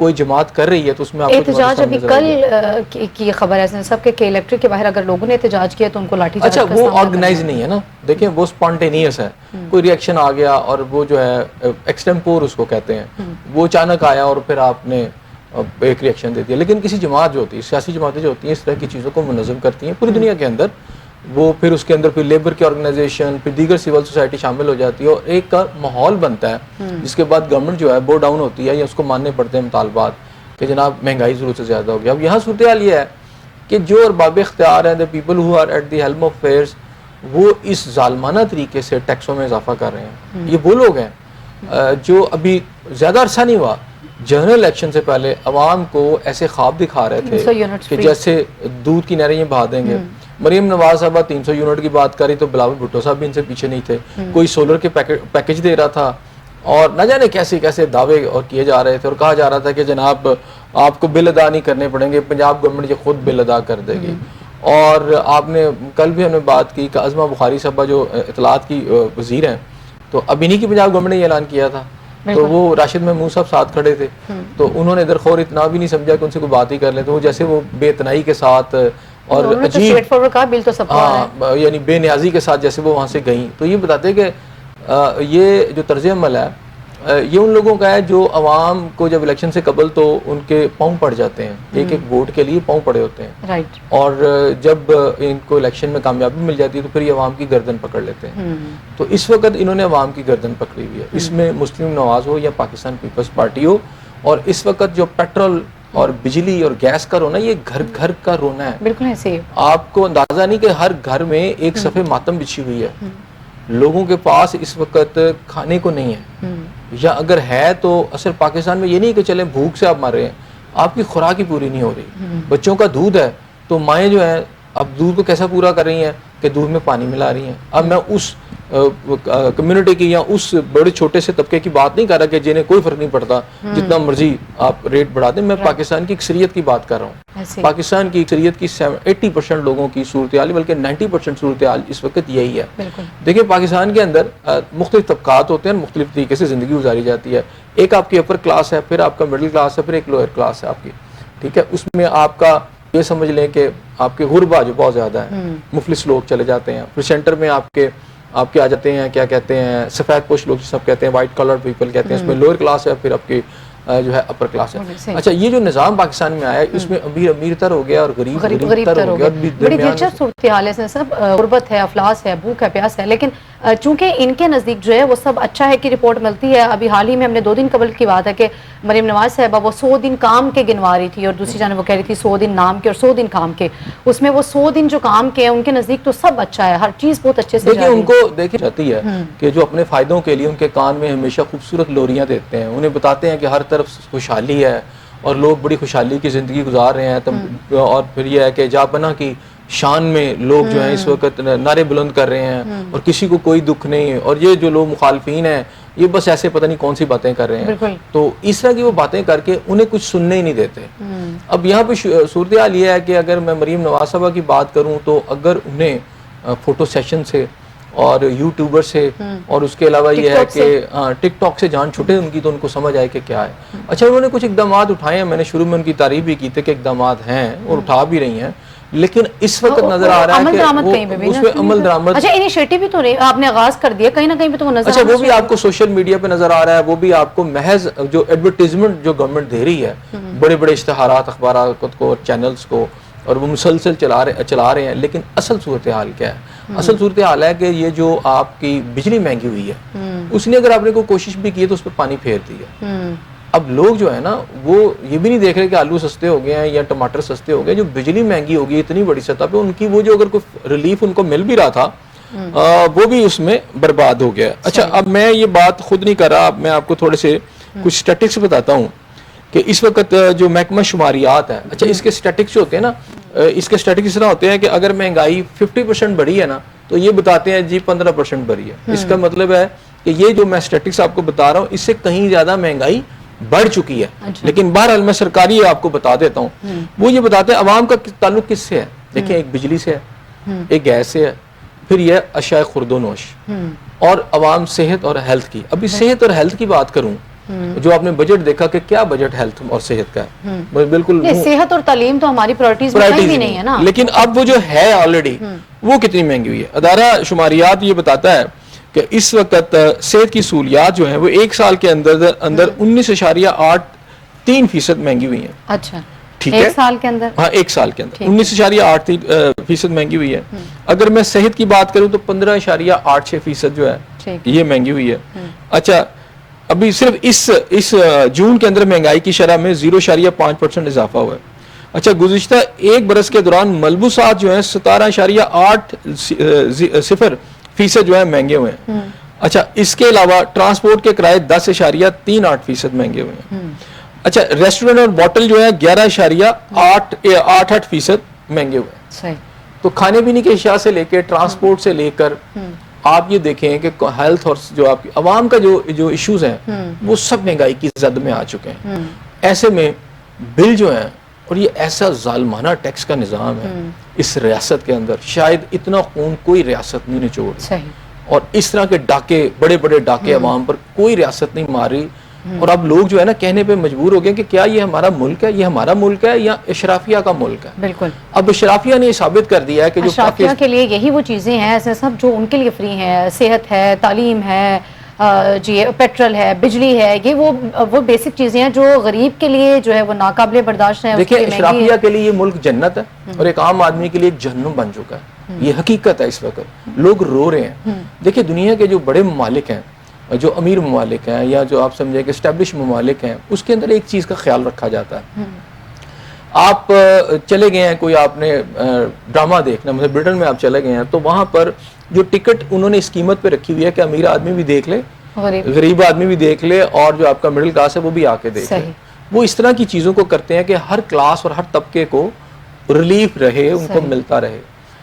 کوئی جماعت کر رہی ہے تو اس میں آپ کو احتجاج ابھی کل کی خبر ہے سب کے الیکٹرک کے باہر اگر لوگوں نے احتجاج کیا تو ان کو لاٹھی چارج اچھا وہ آرگنائز نہیں ہے نا, دیکھیں وہ اسپونٹینیس ہے, کوئی ریئیکشن آ گیا اور وہ جو ہے ایکسٹمپور اس کو کہتے ہیں, وہ اچانک آیا اور پھر آپ نے ایک ریئیکشن دے دیا. لیکن کسی جماعت جو ہوتی ہے, سیاسی جماعتیں جو ہوتی ہیں اس طرح کی چیزوں کو منظم کرتی ہیں پوری دنیا کے اندر, وہ پھر اس کے اندر پھر لیبر کی آرگنائزیشن, پھر دیگر سول سوسائٹی شامل ہو جاتی ہے اور ایک کا ماحول بنتا ہے جس کے بعد گورنمنٹ جو ہے بو ڈاؤن ہوتی ہے یا اس کو ماننے پڑتے ہیں مطالبات کہ جناب مہنگائی ضرورت سے زیادہ ہو گیا. اب یہاں صورتحال یہ ہے کہ جو ارباب اختیار ہیں, the people who are at the helm of affairs, وہ اس ظالمانہ طریقے سے ٹیکسوں میں اضافہ کر رہے ہیں. یہ وہ لوگ ہیں جو ابھی زیادہ عرصہ نہیں ہوا جنرل الیکشن سے پہلے عوام کو ایسے خواب دکھا رہے تھے کہ جیسے دودھ کی نہریں یہ بہا دیں گے. مریم نواز صاحبہ 300 یونٹ کی بات کری تو بلاول بھٹو صاحب بھی ان سے پیچھے نہیں تھے. کوئی سولر کے پیکج دے رہا تھا اور نہ جانے کیسے کیسے دعوے اور کیے جا رہے تھے اور کہا جا رہا تھا کہ جناب آپ کو بل ادا نہیں کرنے پڑیں گے, پنجاب گورنمنٹ یہ خود بل ادا کر دے گی. اور آپ نے کل بھی ہم نے بات کی کہ عظمہ بخاری صاحبہ جو اطلاعات کی وزیر ہیں, تو ابھی نہیں کہ پنجاب گورنمنٹ نے یہ اعلان کیا تھا, تو وہ راشد محمود صاحب ساتھ کھڑے تھے, تو انہوں نے درخور اتنا بھی نہیں سمجھا کہ ان سے کوئی بات ہی کر لیں, تو وہ جیسے وہ بے اتنائی کے ساتھ اور عجیب یعنی بے نیازی کے ساتھ جیسے وہ وہاں سے گئیں. تو یہ بتاتے کہ یہ جو طرز عمل ہے یہ ان لوگوں کا ہے جو عوام کو جب الیکشن سے قبل تو ان کے پاؤں پڑ جاتے ہیں, ایک ایک ووٹ کے لیے پاؤں پڑے ہوتے ہیں, اور جب ان کو الیکشن میں کامیابی مل جاتی ہے تو پھر یہ عوام کی گردن پکڑ لیتے ہیں. تو اس وقت انہوں نے عوام کی گردن پکڑی ہوئی ہے, اس میں مسلم نواز ہو یا پاکستان پیپلز پارٹی ہو. اور اس وقت جو پیٹرول اور بجلی اور گیس کا رونا, یہ گھر گھر کا رونا ہے. بالکل ایسے آپ کو اندازہ نہیں کہ ہر گھر میں ایک صفحے ماتم بچھی ہوئی ہے. لوگوں کے پاس اس وقت کھانے کو نہیں ہے, یا اگر ہے تو اصل پاکستان میں یہ نہیں کہ چلیں بھوک سے آپ مر رہے ہیں, آپ کی خوراک ہی پوری نہیں ہو رہی. بچوں کا دودھ ہے تو مائیں جو ہیں اب دودھ کو کیسا پورا کر رہی ہیں کہ دودھ میں پانی ملا رہی ہیں. اب میں اس کمیونٹی کی یا اس بڑے چھوٹے سے طبقے کی بات نہیں کر رہا کہ جنہیں کوئی فرق نہیں پڑتا جتنا مرضی آپ ریٹ بڑھا دیں. میں پاکستان کی اکثریت کی بات کر رہا ہوں. پاکستان کی اکثریت کی 80% لوگوں کی صورتحال, بلکہ 90% صورتحال اس وقت یہی ہے. دیکھیں پاکستان کے اندر مختلف طبقات ہوتے ہیں, مختلف طریقے سے زندگی گزاری جاتی ہے. ایک آپ کی اپر کلاس ہے, پھر آپ کا مڈل کلاس ہے, پھر ایک لوئر کلاس ہے آپ کی, ٹھیک ہے. اس میں آپ کا یہ سمجھ لیں کہ آپ کے غربا جو بہت زیادہ ہے, مفلس لوگ چلے جاتے ہیں. پھر سینٹر میں آپ کے آ جاتے ہیں کیا کہتے ہیں سفید پوش لوگ سب کہتے ہیں, وائٹ کلر پیپل کہتے ہیں. اس میں لوئر کلاس ہے, پھر آپ کی جو ہے اپر کلاس ہے. اچھا یہ جو نظام پاکستان میں آیا اس میں امیر امیر تر ہو گیا اور غریب غریب تر ہو گیا. بڑی دلچسپ صورتحال ہے سب, غربت ہے, افلاس ہے, بھوک ہے, پیاس ہے. لیکن چونکہ ان کے نزدیک جو ہے وہ سب اچھا ہے کی رپورٹ ملتی ہے. ابھی حال ہی میں ہم نے 2 دن قبل کی بات ہے کہ مریم نواز صاحبہ وہ 100 دن کام کے گنوا رہی تھی اور دوسری جانب وہ کہہ رہی تھی 100 دن نام کے اور 100 دن کام کے. اس میں وہ 100 دن جو کام کے ہیں ان کے نزدیک تو سب اچھا ہے, ہر چیز بہت اچھے سے. دیکھیں ان کو دیکھی جاتی ہے کہ جو اپنے فائدوں کے لیے ان کے کان میں ہمیشہ خوبصورت لوریاں دیتے ہیں, انہیں بتاتے ہیں کہ ہر طرف خوشحالی ہے اور لوگ بڑی خوشحالی کی زندگی گزار رہے ہیں. اور پھر یہ ہے کہ جاپنا کی شان میں لوگ جو ہیں اس وقت نعرے بلند کر رہے ہیں اور کسی کو کوئی دکھ نہیں. اور یہ جو لوگ مخالفین ہیں یہ بس ایسے پتہ نہیں کون سی باتیں کر رہے ہیں. تو اس طرح کی وہ باتیں کر کے انہیں کچھ سننے ہی نہیں دیتے. اب یہاں پہ صورتحال یہ ہے کہ اگر میں مریم نواز صاحبہ کی بات کروں تو اگر انہیں فوٹو سیشن سے اور یوٹیوبر سے اور اس کے علاوہ یہ ہے کہ ٹک ٹاک سے جان چھٹے ان کی, تو ان کو سمجھ آئے کہ کیا ہے. اچھا انہوں نے کچھ اقدامات اٹھائے ہیں, میں نے شروع میں ان کی تعریف بھی کی تھی کہ اقدامات ہیں اور اٹھا بھی رہی ہیں, لیکن اس وقت نظر آ رہا ہے کہ اس میں عمل درآمد. اچھا انیشیٹو بھی تو آپ نے آغاز کر دیا کہیں نہ کہیں پہ تو نظر. اچھا وہ بھی آپ کو سوشل میڈیا پہ نظر آ رہا ہے, وہ بھی آپ کو محض جو ایڈورٹیزمنٹ جو گورنمنٹ دے رہی ہے, بڑے بڑے اشتہارات اخبارات کو, چینلز کو, اور وہ مسلسل چلا رہے ہیں. لیکن اصل صورتحال کیا ہے؟ اصل صورتحال ہے کہ یہ جو آپ کی بجلی مہنگی ہوئی ہے اس نے اگر آپ نے کوئی کوشش بھی کی ہے تو اس پہ پانی پھیر دی ہے. اب لوگ جو ہے نا وہ یہ بھی نہیں دیکھ رہے کہ آلو سستے ہو گئے ہیں یا ٹماٹر سستے ہو گئے. جو بجلی مہنگی ہوگی اتنی بڑی سطح پہ, ان کی وہ جو اگر کوئی ریلیف ان کو مل بھی رہا تھا وہ بھی اس میں برباد ہو گیا. اچھا اب میں یہ بات خود نہیں کر رہا, اب میں آپ کو تھوڑے سے کچھ اسٹیٹکس بتاتا ہوں کہ اس وقت جو محکمہ شماریات ہے, اچھا اس کے اسٹیٹکس جو ہوتے ہیں نا, اس کے اسٹیٹکس اس طرح ہوتے ہیں کہ اگر مہنگائی 50% بڑھی ہے نا تو یہ بتاتے ہیں جی 15% بڑھی ہے. اس کا مطلب ہے کہ یہ جو میں اسٹیٹکس آپ کو بتا رہا ہوں اس سے کہیں زیادہ مہنگائی بڑھ چکی ہے. لیکن بہرحال میں سرکاری آپ کو بتا دیتا ہوں. وہ یہ بتاتے ہیں عوام کا تعلق کس سے ہے. دیکھیں ایک بجلی سے ہے, ایک گیس سے ہے, پھر یہ اشیاء خورد و نوش, اور عوام صحت اور ہیلتھ کی. ابھی صحت اور ہیلتھ کی بات کروں جو آپ نے بجٹ دیکھا کہ کیا بجٹ ہیلتھ اور صحت کا ہے، بالکل صحت اور تعلیم تو ہماری پرائرٹیز میں کہیں بھی نہیں ہے نا، لیکن اب وہ جو ہے آلریڈی وہ کتنی مہنگی ہوئی ہے۔ ادارہ شماریات یہ بتاتا ہے کہ اس وقت صحت کی سہولیات جو ہیں وہ ایک سال کے اندر 19.83% مہنگی ہوئی ہیں۔ اچھا، ٹھیک ہے، ایک سال کے اندر؟ ہاں، ایک سال کے اندر 19.83% مہنگی ہوئی ہے۔ اگر میں صحت کی بات کروں تو 15.86% جو ہے یہ مہنگی ہوئی ہے۔ اچھا، ابھی صرف اس جون کے اندر مہنگائی کی شرح میں 0.5% اضافہ ہوا ہے۔ اچھا، گزشتہ ایک برس کے دوران ملبوسات جو ہیں 17.80% جو ہے مہنگے ہوئے ہیں۔ اچھا، اس کے علاوہ ٹرانسپورٹ کے کرائے 10.38% مہنگے ہوئے ہیں۔ اچھا، ریسٹورنٹ اور بوٹل جو ہے 11.88% مہنگے ہوئے ہیں۔ تو کھانے پینے کی اشیاء سے لے کے ٹرانسپورٹ سے لے کر آپ یہ دیکھیں کہ ہیلتھ اور جو آپ کی عوام کا جو ایشوز ہیں وہ سب مہنگائی کی زد میں آ چکے ہیں۔ ایسے میں بل جو ہیں، اور یہ ایسا ظالمانہ ٹیکس کا نظام ہے اس ریاست کے اندر، شاید اتنا خون کوئی ریاست نہیں نچوڑ، اور اس طرح کے ڈاکے، بڑے بڑے ڈاکے عوام پر کوئی ریاست نہیں مار رہی۔ اور اب لوگ جو ہے نا کہنے پہ مجبور ہو گئے کہ کیا یہ ہمارا ملک ہے، یہ ہمارا ملک ہے یا اشرافیہ کا ملک ہے؟ بالکل، اب اشرافیہ نے یہ ثابت کر دیا ہے کہ جو اشرافیہ کے لیے یہی وہ چیزیں ہیں ایسے سب جو ان کے لیے فری ہیں، صحت ہے، تعلیم ہے، جی پیٹرول ہے، بجلی ہے، یہ وہ بیسک چیزیں ہیں جو غریب کے لیے جو ہے وہ ناقابل برداشت ہیں۔ دیکھیں، اشرافیہ کے لیے یہ ملک جنت ہے اور ایک عام آدمی کے لیے ایک جہنم بن چکا ہے۔ یہ حقیقت ہے، اس وقت لوگ رو رہے ہیں۔ دیکھیں، دنیا کے جو بڑے ممالک ہیں، جو امیر ممالک ہیں یا جو آپ سمجھیں کہ اسٹیبلش ممالک ہیں، اس کے اندر ایک چیز کا خیال رکھا جاتا ہے۔ آپ چلے گئے ہیں، کوئی آپ نے ڈرامہ دیکھنا، مطلب برٹن میں آپ چلے گئے ہیں، تو وہاں پر جو ٹکٹ انہوں نے اس قیمت پہ رکھی ہوئی ہے کہ امیر آدمی بھی دیکھ لے، غریب آدمی بھی دیکھ لے، اور جو آپ کا مڈل کلاس ہے وہ بھی آ کے دیکھ لے۔ وہ اس طرح کی چیزوں کو کرتے ہیں کہ ہر کلاس اور ہر طبقے کو ریلیف رہے، ان کو ملتا رہے۔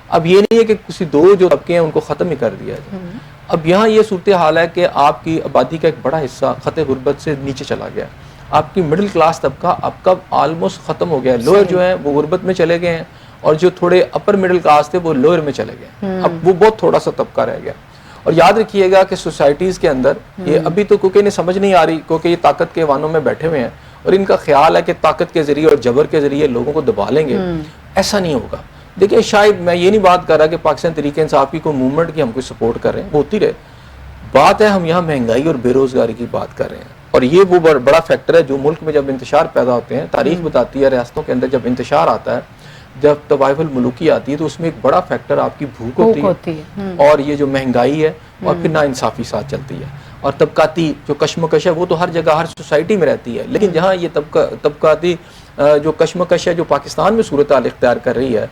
اب یہ نہیں ہے کہ کسی دو جو طبقے ہیں ان کو ختم ہی کر دیا جائے۔ اب یہاں یہ صورتحال ہے کہ آپ کی آبادی کا ایک بڑا حصہ خط غربت سے نیچے چلا گیا، آپ کی مڈل کلاس طبقہ اب کا آلموسٹ ختم ہو گیا ہے۔ لوئر جو ہیں وہ غربت میں چلے گئے ہیں، اور جو تھوڑے اپر مڈل کلاس تھے وہ لوئر میں چلے گئے، اب وہ بہت تھوڑا سا طبقہ رہ گیا۔ اور یاد رکھیے گا کہ سوسائٹیز کے اندر یہ ابھی تو کیونکہ انہیں سمجھ نہیں آ رہی، کیونکہ یہ طاقت کے وانوں میں بیٹھے ہوئے ہیں اور ان کا خیال ہے کہ طاقت کے ذریعے اور جبر کے ذریعے لوگوں کو دبا لیں گے۔ ایسا نہیں ہوگا۔ دیکھیں، شاید میں یہ نہیں بات کر رہا کہ پاکستان تحریک انصاف کی کوئی موومنٹ کی ہم کوئی سپورٹ کر رہے ہیں، وہ ہوتی رہے، بات ہے ہم یہاں مہنگائی اور بے روزگاری کی بات کر رہے ہیں۔ اور یہ وہ بڑا فیکٹر ہے جو ملک میں جب انتشار پیدا ہوتے ہیں، تاریخ بتاتی ہے ریاستوں کے اندر جب انتشار آتا ہے، جب طوائف الملوکی آتی ہے، تو اس میں ایک بڑا فیکٹر آپ کی بھوک ہوتی ہے، اور یہ جو مہنگائی ہے، اور پھر ناانصافی ساتھ چلتی ہے، اور طبقاتی جو کشمکش ہے وہ تو ہر جگہ ہر سوسائٹی میں رہتی ہے۔ لیکن جہاں یہ طبقاتی جو کشمکش ہے جو پاکستان میں صورتحال اختیار کر رہی ہے،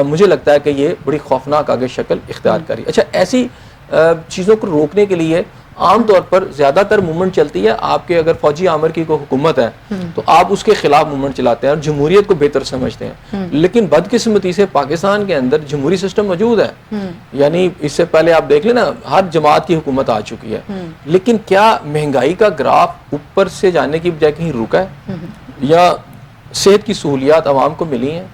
مجھے لگتا ہے کہ یہ بڑی خوفناک آگے شکل اختیار کر رہی ہے۔ اچھا، ایسی چیزوں کو روکنے کے لیے عام طور پر زیادہ تر موومنٹ چلتی ہے، آپ کے اگر فوجی آمر کی کوئی حکومت ہے تو آپ اس کے خلاف موومنٹ چلاتے ہیں اور جمہوریت کو بہتر سمجھتے ہیں۔ لیکن بدقسمتی سے پاکستان کے اندر جمہوری سسٹم موجود ہے، یعنی اس سے پہلے آپ دیکھ لیں نا، ہر جماعت کی حکومت آ چکی ہے، لیکن کیا مہنگائی کا گراف اوپر سے جانے کی بجائے کہیں رکا ہے، یا صحت کی سہولیات عوام کو ملی ہیں؟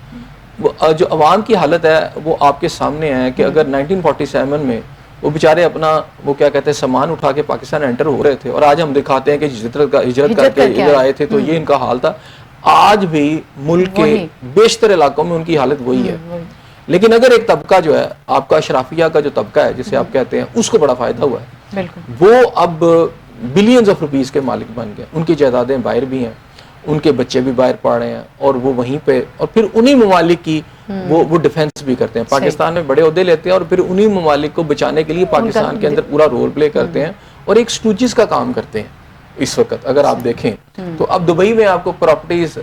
جو عوام کی حالت ہے وہ آپ کے سامنے ہے کہ اگر 1947 میں وہ بیچارے اپنا وہ کیا کہتے ہیں سامان اٹھا کے پاکستان انٹر ہو رہے تھے، اور آج ہم دکھاتے ہیں کہ ہجرت کر کے ادھر آئے تھے، تو یہ ان کا حال تھا۔ آج بھی ملک کے بیشتر علاقوں میں ان کی حالت وہی ہے۔ لیکن اگر ایک طبقہ جو ہے آپ کا اشرافیہ کا جو طبقہ ہے جسے آپ کہتے ہیں، اس کو بڑا فائدہ ہوا ہے، وہ اب بلینز آف روپیز کے مالک بن گئے، ان کی جائیدادیں باہر بھی ہیں، ان کے بچے بھی باہر پڑھ رہے ہیں، اور وہ وہیں پہ، اور پھر انہی ممالک کی وہ ڈیفنس بھی کرتے ہیں، پاکستان میں بڑے عہدے لیتے ہیں، اور پھر انہی ممالک کو بچانے کے لیے پاکستان کے اندر پورا رول پلے کرتے ہیں، اور ایک سٹوچز کا کام کرتے ہیں۔ اس وقت اگر آپ دیکھیں تو اب دبئی میں آپ کو پراپرٹیز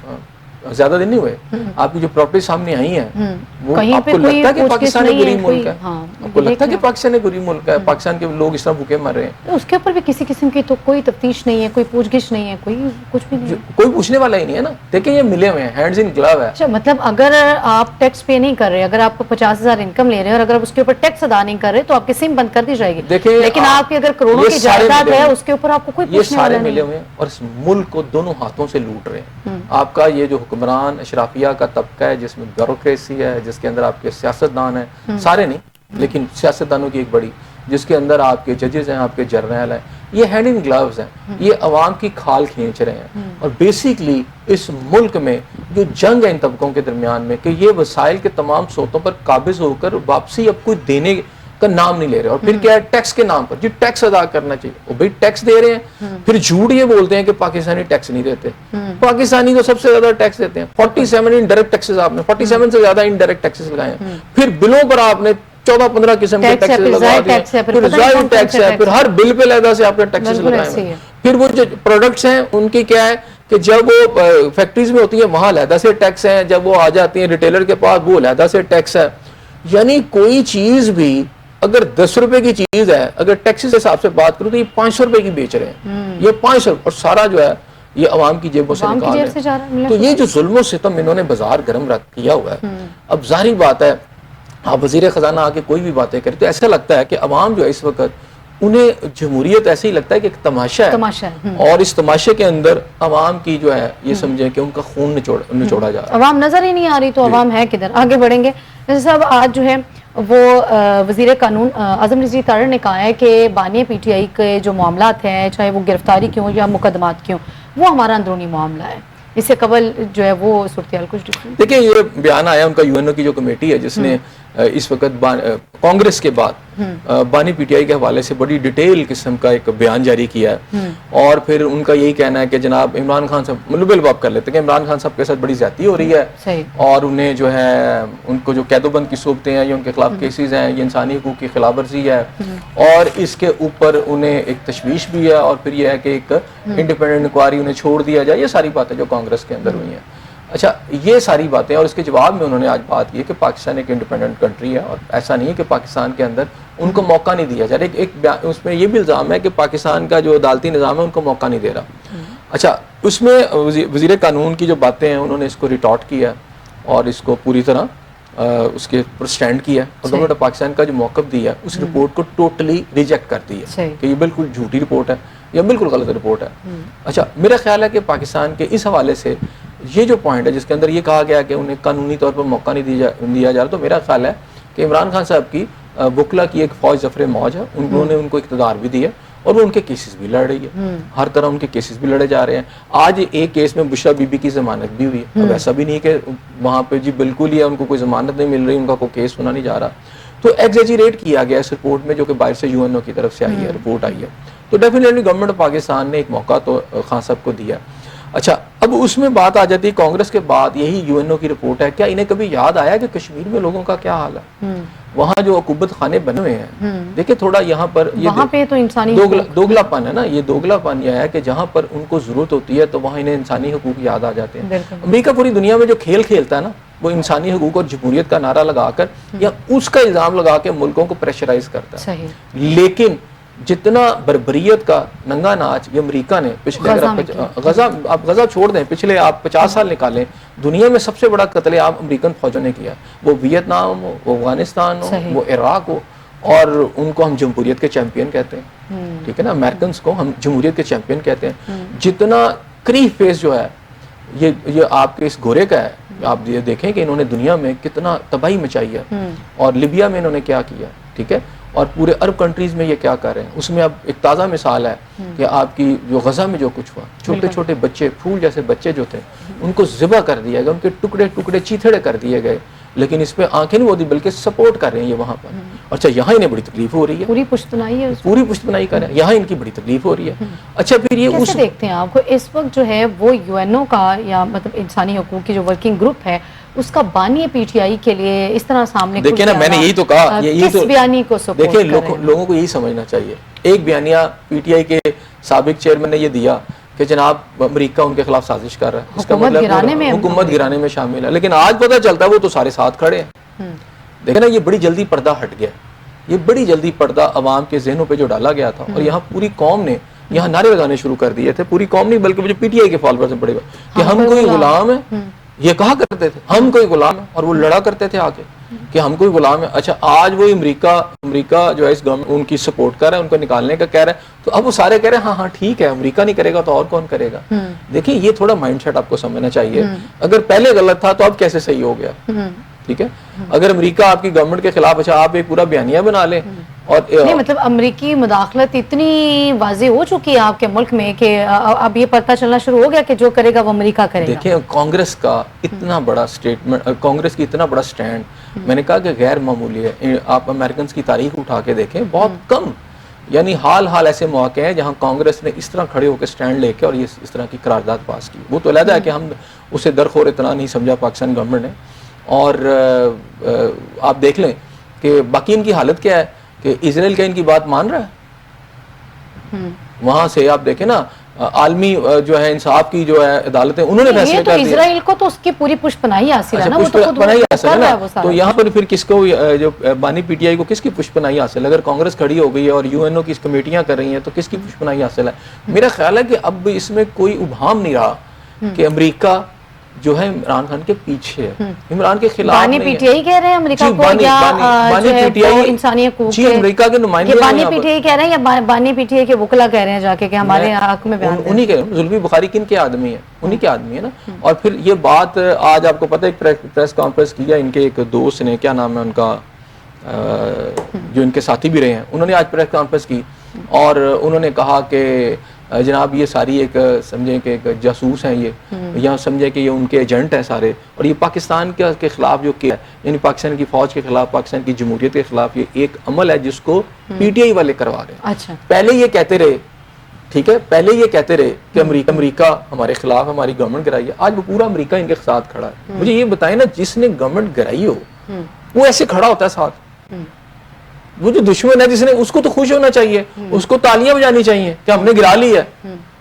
زیادہ دن نہیں ہوئے، آپ کی جو پراپرٹی سامنے آئی ہیں وہ آپ کو لگتا ہے کہ پاکستان ایک غریب ملک ہے، آپ کو لگتا ہے کہ پاکستان ایک غریب ملک ہے، پاکستان کے لوگ اس طرح بھوکے مر رہے ہیں، اس کے اوپر بھی کسی قسم کی تو کوئی تفتیش نہیں ہے، کوئی پوچھ گچھ نہیں ہے، کوئی کچھ بھی نہیں، کوئی پوچھنے والا ہی نہیں ہے نا۔ دیکھیں، یہ ملے ہوئے ہیں، ہینڈز ان گلو ہے۔ اچھا، مطلب اگر آپ ٹیکس پے نہیں کر رہے، اگر آپ کو 50,000 انکم لے رہے ہیں اور اگر آپ اس کے اوپر ٹیکس ادا نہیں کر رہے تو آپ کی سم بند کر دی جائے گی، لیکن آپ کی اگر کروڑوں کی جائیداد ہے اس کے اوپر آپ کو کوئی پوچھنے والا نہیں۔ یہ سارے ملے ہوئے ہیں اور اس ملک کو دونوں ہاتھوں سے لوٹ رہے ہیں۔ آپ کا یہ جو حکمران اشرافیہ کا طبقہ ہے جس میں بیوروکریسی ہے، جس کے اندر آپ کے سیاستدان ہیں، سارے نہیں لیکن سیاستدانوں کی ایک بڑی، جس کے اندر آپ کے ججز ہیں، آپ کے جرنیل ہیں، یہ ہینڈ ان گلوز ہیں, یہ عوام کی کھال کھینچ رہے ہیں. اور بیسیکلی اس ملک میں جو جنگ ہے ان طبقوں کے درمیان میں کہ یہ وسائل کے تمام سوتوں پر قابض ہو کر واپسی اب کوئی دینے کا نام نہیں لے رہے. اور پھر کیا ہے, ٹیکس کے نام پر جی ٹیکس ادا کرنا چاہیے, وہ بھائی ٹیکس دے رہے ہیں, پھر جھوٹ یہ بولتے ہیں کہ پاکستانی ٹیکس نہیں دیتے. پاکستانی تو سب سے زیادہ ٹیکس دیتے ہیں, 47 انڈائریکٹ ٹیکسز آپ نے 47 سے زیادہ انڈائریکٹ ٹیکسز لگائے ہیں. پھر بلوں پر آپ نے 14-15 قسم کے ٹیکس لگا دیے, پھر ظاہر ٹیکس ہے, پھر ہر بل پہ علیحدہ سے آپ نے ٹیکسز لگائے ہیں. پھر وہ جو پروڈکٹس ہیں ان کی کیا ہے کہ جب وہ فیکٹریز میں ہوتی ہیں وہاں علیحدہ سے ٹیکس ہیں, جب وہ آ جاتی ہیں ریٹیلر کے پاس وہ علیحدہ سے ٹیکس ہے. یعنی کوئی چیز بھی اگر 10 روپے کی چیز ہے, اگر ٹیکسز کے حساب سے بات کروں تو یہ 500 روپے کی بیچ رہے ہیں, یہ 500, اور سارا جو ہے یہ عوام کی جیبوں سے نکال رہے ہیں. تو یہ جو ظلم و ستم انہوں نے بازار گرم رکھ کیا ہوا ہے, اب ظاہری بات ہے آپ وزیر خزانہ آ کے کوئی بھی باتیں کریں تو ایسا لگتا ہے کہ عوام جو ہے اس وقت انہیں جمہوریت ایسے ہی لگتا ہے کہ ایک تماشا ہے, اور اس تماشے کے اندر عوام کی جو ہے یہ سمجھیں کہ ان کا خون نچوڑا جا رہا ہے. عوام نظر ہی نہیں آ رہی تو عوام ہے کدھر. آگے بڑھیں گے. جیسے صاحب آج جو ہے وہ وزیر قانون اعظم رضوی تارڑ نے کہا ہے کہ بانی پی ٹی آئی کے جو معاملات ہیں چاہے وہ گرفتاری کی ہوں یا مقدمات کی ہوں وہ ہمارا اندرونی معاملہ ہے, اس سے قبل جو ہے وہ صورتحال کچھ ڈفرینٹ. دیکھیں یہ بیان آیا ان کا یو این او کی جو کمیٹی ہے جس نے اس وقت کانگریس کے بعد بانی پی ٹی آئی کے حوالے سے بڑی ڈیٹیل قسم کا ایک بیان جاری کیا ہے, اور پھر ان کا یہی کہنا ہے کہ جناب عمران خان صاحب ملبل باب کر لیتے ہیں کہ عمران خان صاحب کے ساتھ بڑی زیادتی ہو رہی ہے, اور انہیں جو ہے ان کو جو قید و بند کی صورتیں ہیں یا ان کے خلاف کیسز ہیں یہ انسانی حقوق کی خلاف ورزی ہے, اور اس کے اوپر انہیں ایک تشویش بھی ہے, اور پھر یہ ہے کہ ایک انڈیپینڈنٹ انکوائری انہیں چھوڑ دیا جائے. یہ ساری باتیں جو کانگریس کے اندر ہوئی ہیں. اچھا یہ ساری باتیں, اور اس کے جواب میں انہوں نے آج بات کی ہے کہ پاکستان ایک انڈیپینڈنٹ کنٹری ہے اور ایسا نہیں ہے کہ پاکستان کے اندر ان کو موقع نہیں دیا جا رہا. ایک اس میں یہ بھی الزام ہے کہ پاکستان کا جو عدالتی نظام ہے ان کو موقع نہیں دے رہا. اچھا اس میں وزیر قانون کی جو باتیں ہیں انہوں نے اس کو ریٹارٹ کیا اور اس کو پوری طرح اس کے پر سٹینڈ کیا, اور گورنمنٹ آف پاکستان کا جو موقف دیا اس رپورٹ کو ٹوٹلی ریجیکٹ کر دی ہے کہ یہ بالکل جھوٹی رپورٹ ہے یا بالکل غلط رپورٹ ہے. اچھا میرا خیال ہے کہ پاکستان کے اس حوالے سے یہ جو پوائنٹ ہے جس کے اندر یہ کہا گیا کہ انہیں قانونی طور پر موقع نہیں دیا جا رہا, تو میرا خیال ہے کہ عمران خان صاحب کی وکلا کی ایک فوج ظفر موج ہے, انہوں نے ان کو اقتدار بھی دی ہے اور وہ ان کے کیسز بھی لڑ رہی ہے, ہر طرح ان کے کیسز بھی لڑے جا رہے ہیں. آج ایک کیس میں بشرا بی بی کی ضمانت بھی ہوئی ہے, اب ایسا بھی نہیں کہ وہاں پہ جی بالکل ہی ان کو کوئی ضمانت نہیں مل رہی, ان کا کوئی کیس ہونا نہیں جا رہا. تو ایگزیجریٹ کیا گیا اس رپورٹ میں جو کہ باہر سے یو این او کی طرف سے آئی ہے, رپورٹ آئی ہے. تو ڈیفینیٹلی گورنمنٹ آف پاکستان نے ایک موقع تو خان صاحب کو دیا. اچھا اب اس میں بات آ جاتی ہے کانگریس کے بعد یہی یو این او کی رپورٹ ہے, کیا انہیں کبھی یاد آیا کہ کشمیر میں لوگوں کا کیا حال ہے, وہاں جو حکومت خانے بنے ہوئے ہیں. دیکھیں تھوڑا یہاں پر دوگلا پن ہے نا, یہ دوگلا پن یہ ہے کہ جہاں پر ان کو ضرورت ہوتی ہے تو وہاں انہیں انسانی حقوق یاد آ جاتے ہیں. امریکہ پوری دنیا میں جو کھیل کھیلتا ہے نا وہ انسانی حقوق اور جمہوریت کا نعرہ لگا کر یا اس کا الزام لگا کے ملکوں کو پریشرائز کرتا ہے. لیکن جتنا بربریت کا ننگا ناچ یہ امریکہ نے پچھلے غزہ چھوڑ دیں, پچھلے آپ 50 سال نکالیں, دنیا میں سب سے بڑا قتل عام امریکن فوجوں نے کیا, وہ ویتنام ہو, وہ افغانستان ہو, وہ عراق ہو, اور ان کو ہم جمہوریت کے چیمپئن کہتے ہیں. ٹھیک ہے نا, امریکنز کو ہم جمہوریت کے چیمپئن کہتے ہیں. جتنا کریف فیس جو ہے یہ آپ کے اس گورے کا ہے, آپ یہ دیکھیں کہ انہوں نے دنیا میں کتنا تباہی مچائی ہے, اور لیبیا میں انہوں نے کیا کیا, ٹھیک ہے, اور پورے عرب کنٹریز میں یہ کیا کر رہے ہیں. اس میں اب ایک تازہ مثال ہے کہ آپ کی جو غزہ میں جو کچھ ہوا, چھوٹے چھوٹے بچے, پھول جیسے بچے جو تھے ان کو ذبح کر دیا گیا, ان کے ٹکڑے ٹکڑے چیتھڑے کر دیے گئے, لیکن اس پہ آنکھیں نہیں ہوتی بلکہ سپورٹ کر رہے ہیں یہ وہاں پر. اچھا یہاں انہیں بڑی تکلیف ہو رہی ہے, پوری پشتنائی کر رہے ہیں, یہاں ان کی بڑی تکلیف ہو رہی ہے. اچھا پھر یہ کیسے دیکھتے ہیں آپ کو اس وقت جو ہے وہ یو این او کا یا مطلب انسانی حقوق کی جو ورکنگ گروپ ہے اس کا بانی پی ٹی آئی کے لیے اس طرح سامنے دیکھیں نا, میں نے یہی تو کہا, کس بیانی کو سپورٹ دیکھیں لوگوں کو یہی سمجھنا چاہیے. ایک بیانیہ پی ٹی آئی کے سابق چیئرمین نے یہ دیا کہ جناب امریکہ ان کے خلاف سازش کر رہا ہے, اس کا مطلب حکومت گرانے میں شامل ہے, لیکن آج پتہ چلتا ہے وہ تو سارے ساتھ کھڑے ہیں. دیکھیں نا یہ بڑی جلدی پردہ ہٹ گیا, یہ بڑی جلدی پردہ عوام کے ذہنوں پہ جو ڈالا گیا تھا, اور یہاں پوری قوم نے یہاں نعرے لگانے شروع کر دیے تھے, پوری قوم نہیں بلکہ جو پی ٹی آئی کے فالوورز ہیں بڑے کہ ہم کوئی غلام ہیں, یہ کہا کرتے تھے ہم کوئی غلام ہیں, اور وہ لڑا کرتے تھے آگے کہ ہم کوئی غلام ہیں. اچھا آج وہ امریکہ جو ہے اس گورنمنٹ ان کی سپورٹ کر رہا ہے, ان کو نکالنے کا کہہ رہا ہے, تو اب وہ سارے کہہ رہے ہیں ہاں ہاں ٹھیک ہے امریکہ نہیں کرے گا تو اور کون کرے گا. دیکھیں یہ تھوڑا مائنڈ سیٹ آپ کو سمجھنا چاہیے, اگر پہلے غلط تھا تو اب کیسے صحیح ہو گیا. ٹھیک ہے, اگر امریکہ آپ کی گورنمنٹ کے خلاف, اچھا آپ ایک پورا بیانیہ بنا لیں اور نہیں مطلب امریکی مداخلت اتنی واضح ہو چکی ہے آپ کے ملک میں کہ اب یہ پتہ چلنا شروع ہو گیا کہ جو کرے گا وہ امریکہ کرے گا. دیکھیں کانگریس کا اتنا بڑا سٹیٹمنٹ، کانگریس کی اتنا بڑا سٹینڈ میں نے کہا کہ غیر معمولی ہے. آپ امریکنز کی تاریخ اٹھا کے دیکھیں، بہت کم یعنی حال ایسے مواقع ہیں جہاں کانگریس نے اس طرح کھڑے ہو کے سٹینڈ لے کے اور یہ اس طرح کی قرارداد پاس کی. وہ تو علیحدہ ہے کہ ہم اسے درخور اتنا نہیں سمجھا پاکستان گورنمنٹ نے. اور آپ دیکھ لیں کہ باقی ان کی حالت کیا ہے کہ اسرائیل کا ان کی بات مان رہا ہے. وہاں سے آپ دیکھیں نا عالمی جو ہے انصاف کی جو ہے عدالتیں انہوں نے فیصلے کر دیا. اسرائیل کو تو اس کی پوری پشت پناہی حاصل ہے نا، وہ تو خود پناہی حاصل ہے نا. تو تو یہاں پر پھر کس کو جو بانی پی ٹی آئی کو کس کی پشت پناہی حاصل ہے؟ اگر کانگریس کھڑی ہو گئی ہے اور یو این او کی کمیٹیاں کر رہی ہیں تو کس کی پشت پناہی حاصل ہے؟ میرا خیال ہے کہ اب اس میں کوئی ابہام نہیں رہا کہ امریکہ جو ہے عمران خان کے پیچھے ہے، عمران کے خلاف بانی پی ٹی آئی کہہ رہے ہیں امریکہ کو یا جو ہے وہ انسانی حقوق جی امریکہ کے نمائندے یہ بانی پی ٹی آئی کہہ رہے ہیں یا بانی پی ٹی آئی کے وکلا کہہ رہے ہیں جا کے کہ ہمارے حق میں بیان دیں؟ انہی کے زلفی بخاری کن کے آدمی ہیں؟ انہی کے آدمی ہے نا. اور پھر یہ بات آج آپ کو پتہ ہے ایک پریس کانفرنس کیا ان کے ایک دوست نے، کیا نام ہے ان کا، جو ان کے ساتھی بھی رہے ہیں، انہوں نے آج پریس کانفرنس کی اور انہوں نے کہا کہ جناب یہ ساری ایک سمجھیں کہ ایک جاسوس ہیں یہ، یا سمجھیں کہ یہ ان کے ایجنٹ ہیں سارے، اور یہ پاکستان کے خلاف جو کیا ہے یعنی پاکستان کی فوج کے خلاف، پاکستان کی جمہوریت کے خلاف یہ ایک عمل ہے جس کو پی ٹی آئی والے کروا رہے ہیں. اچھا پہلے یہ کہتے رہے، ٹھیک ہے، پہلے یہ کہتے رہے کہ امریکہ ہمارے خلاف ہماری گورنمنٹ گرائی ہے. آج وہ پورا امریکہ ان کے ساتھ کھڑا ہے. مجھے یہ بتائیں نا، جس نے گورنمنٹ گرائی ہو وہ ایسے کھڑا ہوتا ہے ساتھ؟ وہ جو دشمن ہے جس نے، اس کو تو خوش ہونا چاہیے، اس کو تالیاں بجانی چاہیے کہ ہم نے گرا لی ہے،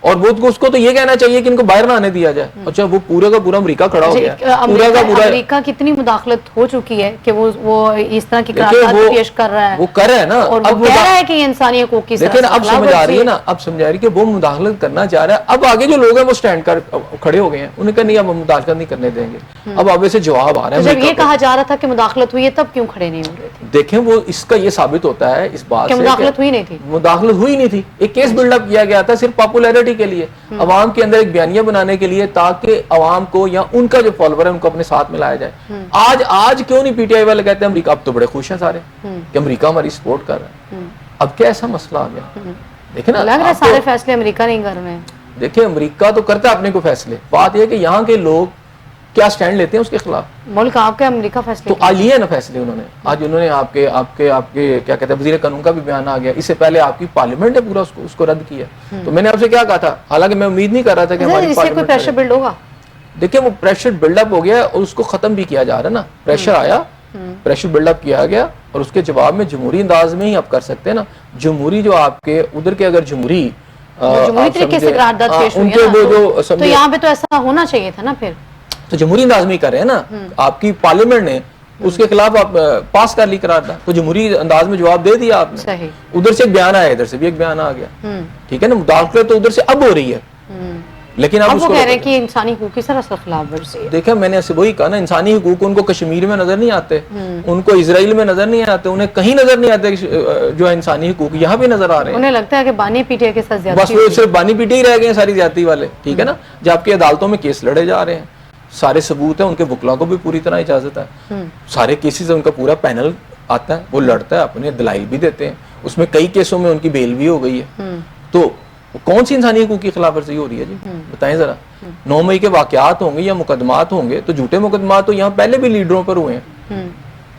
اور وہ اس کو تو یہ کہنا چاہیے کہ ان کو باہر نہ آنے دیا جائے. اچھا وہ پورا کا پورا امریکہ کھڑا ہو گیا، پورا کا پورا امریکہ کتنی مداخلت ہو چکی ہے کہ وہ اس طرح کی قرارداد پیش کر رہا ہے، وہ کر رہا ہے نا، اور وہ کہہ رہا ہے کہ یہ انسانی حقوق کی لیکن اب سمجھ آ رہی ہے نا، اب سمجھ آ رہی ہے کہ وہ مداخلت کرنا چاہ رہا ہے. اب آگے جو لوگ ہیں وہ سٹینڈ کر کھڑے ہو گئے ہیں، انہیں کہا نہیں اب ہم مداخلت نہیں کرنے دیں گے. اب آگے سے جواب آ رہا ہے. جب یہ کہا جا رہا تھا کہ مداخلت ہوئی ہے تب کیوں کھڑے نہیں ہو رہے تھے؟ دیکھیں وہ اس کا یہ ثابت ہوتا ہے اس بات سے کہ مداخلت ہوئی نہیں تھی. مداخلت ہوئی نہیں تھی. ایک کیس بلڈ اپ کیا گیا تھا صرف پاپولیرٹی کے لیے، عوام کے اندر ایک بیانیہ بنانے کے لیے، تاکہ عوام کو یا ان کا جو فالوور ہے ان کو اپنے ساتھ ملایا جائے. آج کیوں نہیں پی ٹی آئی والے کہتے ہیں امریکہ؟ اب تو بڑے خوش ہیں سارے کہ امریکہ ہماری سپورٹ کر رہا ہے. اب کیا ایسا مسئلہ آ گیا؟ دیکھیں نا، لگ رہا ہے سارے فیصلے امریکہ نہیں کر رہے ہیں. دیکھیں امریکہ تو کرتا ہے اپنے کو فیصلے، بات یہ ہے کہ یہاں کے لوگ کیا سٹینڈ لیتے ہیں اس کے خلاف. ملک آپ کے امریکہ فیصلے تو آج لیے ہیں نا فیصلے انہوں نے. آج انہوں نے آپ کے کیا کہتے ہیں وزیر قانون کا بھی بیان آ گیا. اس سے پہلے آپ کی پارلیمنٹ نے پورا اس کو رد کیا. تو میں نے آپ سے کیا کہا تھا، حالانکہ میں امید نہیں کر رہا تھا کہ ہماری اس سے کوئی پریشر بلڈ ہوگا. دیکھیں وہ پریشر بلڈ اپ ہو گیا اور اس کو ختم بھی کیا جا رہا ہے نا. پریشر آیا، پریشر بلڈ اپ کیا گیا، اور اس کے جواب میں جمہوری انداز میں ہی آپ کر سکتے ہیں نا. جمہوری جو آپ کے ادھر کے اگر جمہوری طریقے سے قرارداد پیش ہوئی ہے تو یہاں پہ تو ایسا ہونا چاہیے تھا نا. پھر تو جمہوری انداز میں ہی کر رہے ہیں نا. آپ کی پارلیمنٹ نے اس کے خلاف آپ پاس کر لی قرارداد، تو جمہوری انداز میں جواب دے دیا آپ نے. ادھر سے ایک بیان آیا، ادھر سے بھی ایک بیان آ گیا، ٹھیک ہے نا. مداخلت تو ادھر سے اب ہو رہی ہے، لیکن اب وہ کہہ رہے ہیں کہ انسانی حقوق کی سراسر خلاف ورزی ہے. دیکھیں میں نے ایسے وہی کہا نا، انسانی حقوق ان کو کشمیر میں نظر نہیں آتے، ان کو اسرائیل میں نظر نہیں آتے، انہیں کہیں نظر نہیں آتے جو انسانی حقوق یہاں بھی نظر آ رہے ہیں. انہیں لگتا ہے کہ بانی پی ٹی آئی کے ساتھ زیادتی، بس وہ صرف بانی پی ٹی آئی رہ گئے ہیں ساری زیادتی والے، ٹھیک ہے نا. جب کہ عدالتوں میں کیس لڑے جا رہے ہیں، سارے ثبوت ہیں، ان کے وکلا کو بھی پوری طرح اجازت ہے، سارے کیسز ان کا پورا پینل آتا ہے، وہ لڑتا ہے، اپنے دلائل بھی دیتے ہیں. اس میں کئی کیسوں میں ان کی بیل بھی ہو گئی ہے. تو کون سی انسانی حقوق کی خلاف ورزی ہو رہی ہے جی؟ بتائیں ذرا. 9 مئی کے واقعات ہوں گے یا مقدمات ہوں گے تو جھوٹے مقدمات تو یہاں پہلے بھی لیڈروں پر ہوئے ہیں.